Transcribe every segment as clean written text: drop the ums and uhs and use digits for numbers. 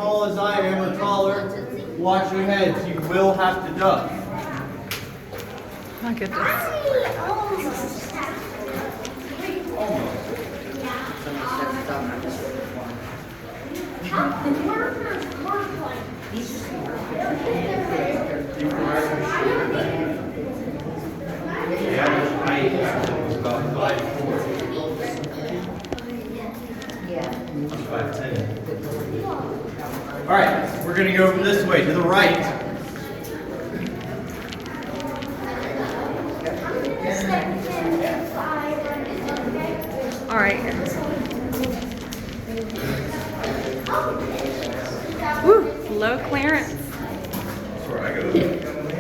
tall as I am or taller, watch your heads. You will have to duck. My goodness. All right, we're going to go over this way, to the right. All right. Woo, low clearance. That's where I go.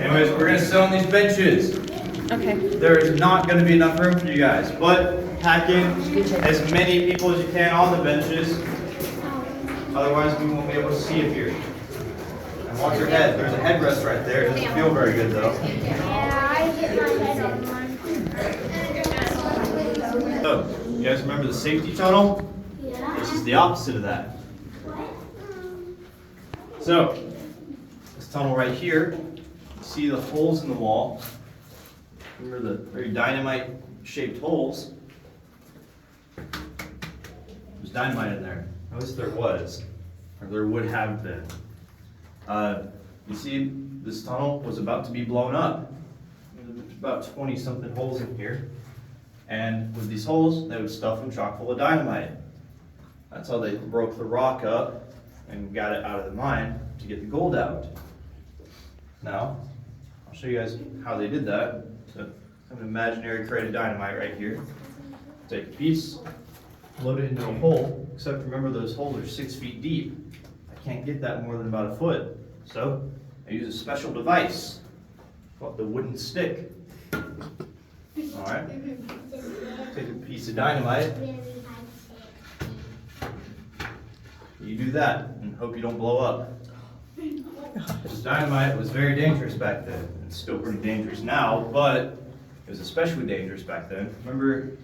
Anyways, we're going to sit on these benches. Okay. There is not going to be enough room for you guys, but pack in as many people as you can on the benches. Otherwise, we won't be able to see up here. And watch your head. There's a headrest right there. It doesn't feel very good, though. Yeah, I hit my head on one. So, you guys remember the safety tunnel? Yeah. This is the opposite of that. So, this tunnel right here, you see the holes in the wall. Remember the very dynamite-shaped holes? There's dynamite in there. At least there was, or there would have been. You see, this tunnel was about to be blown up. There's about 20-something holes in here. And with these holes, they would stuff them chock full of dynamite. That's how they broke the rock up and got it out of the mine to get the gold out. Now, I'll show you guys how they did that. So, I have an imaginary crate of dynamite right here. Take a piece, load it into a hole, except remember those holes are 6 feet deep. I can't get that more than about a foot. So I use a special device called the wooden stick. All right. Take a piece of dynamite. You do that and hope you don't blow up. Because dynamite was very dangerous back then. It's still pretty dangerous now, but it was especially dangerous back then. Remember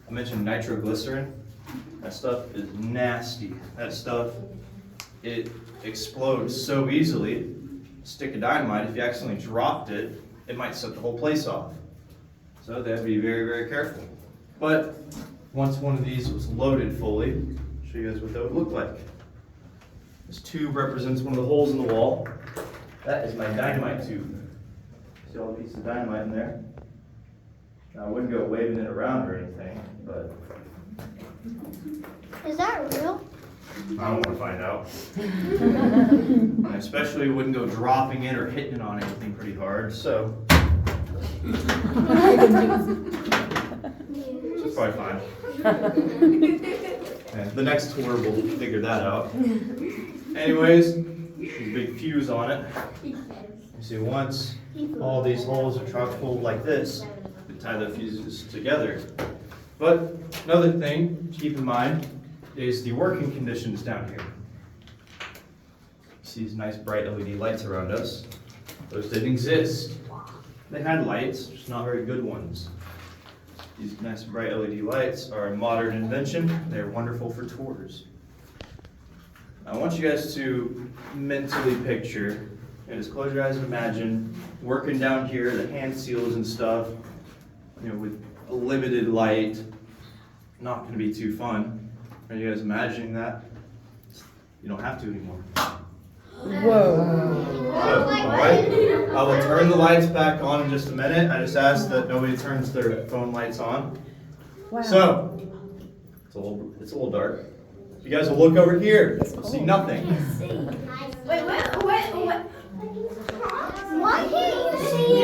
I mentioned nitroglycerin? That stuff is nasty. That stuff, it explodes so easily. A stick of dynamite, if you accidentally dropped it, it might set the whole place off. So they have to be very, very careful. But once one of these was loaded fully, I'll show you guys what that would look like. This tube represents one of the holes in the wall. That is my dynamite tube. See all the pieces of dynamite in there? Now I wouldn't go waving it around or anything, but Is that real? I don't want to find out. I especially wouldn't go dropping it or hitting it on anything pretty hard, so. It's probably fine. And the next tour we'll figure that out. Anyways, there's a big fuse on it. You see, once all these holes are chock full like this, we tie the fuses together. But another thing to keep in mind is the working conditions down here. You see these nice bright LED lights around us. Those didn't exist. They had lights, just not very good ones. These nice bright LED lights are a modern invention. They're wonderful for tours. I want you guys to mentally picture, and just close your eyes and imagine working down here, the hand seals and stuff, you know, with a limited light. Not going to be too fun. Are you guys imagining that? You don't have to anymore. Whoa. So, all right. I will turn the lights back on in just a minute. I just ask that nobody turns their phone lights on. Wow. So, it's a little dark. You guys will look over here. You'll see nothing. Wait, what? Why can't you see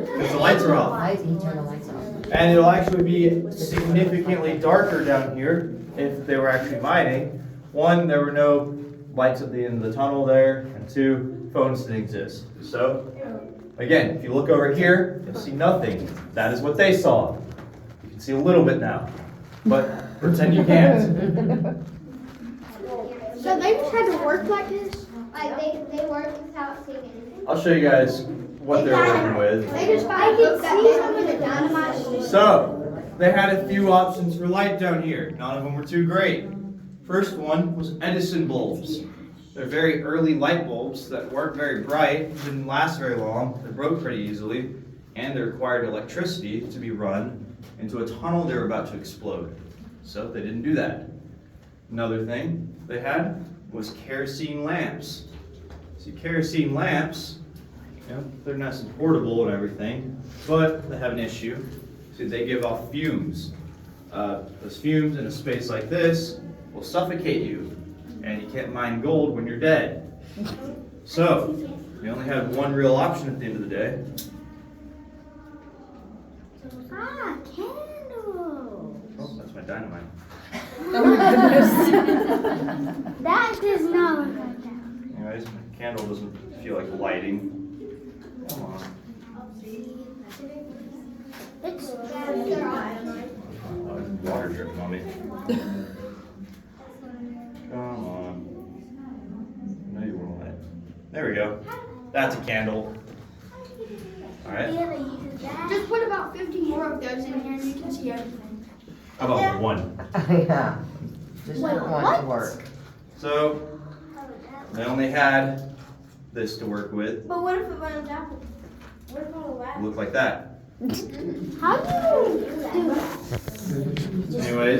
Because the lights are off. You turn the lights off. And it'll actually be significantly darker down here if they were actually mining. One, there were no lights at the end of the tunnel there, and two, phones didn't exist. So, again, if you look over here, you'll see nothing. That is what they saw. You can see a little bit now, but pretend you can't. So they just had to work like this? Like they work without seeing anything? I'll show you guys what they're working with. They just found a book that see some of the dynamite. So, they had a few options for light down here. None of them were too great. First one was Edison bulbs. They're very early light bulbs that weren't very bright, didn't last very long, they broke pretty easily, and they required electricity to be run into a tunnel they were about to explode. So they didn't do that. Another thing they had was kerosene lamps. See, kerosene lamps, they're nice and portable and everything, but they have an issue. See, they give off fumes. Those fumes in a space like this will suffocate you, and you can't mine gold when you're dead. So, we only had one real option at the end of the day. Ah, candle. Oh, that's my dynamite. Oh my goodness. That does not look like that. Anyways, my candle doesn't feel like lighting. Come on. It's Oh, it's water dripping on me. Come on. No, you won't let it. There we go. That's a candle. Alright. just put about 50 more of those in here and you can see everything. How about one? Yeah. Just Wait, don't want what? to work. So, they only had this to work with. But what if it runs out? What if it will Look like that. How do you do that? Anyways,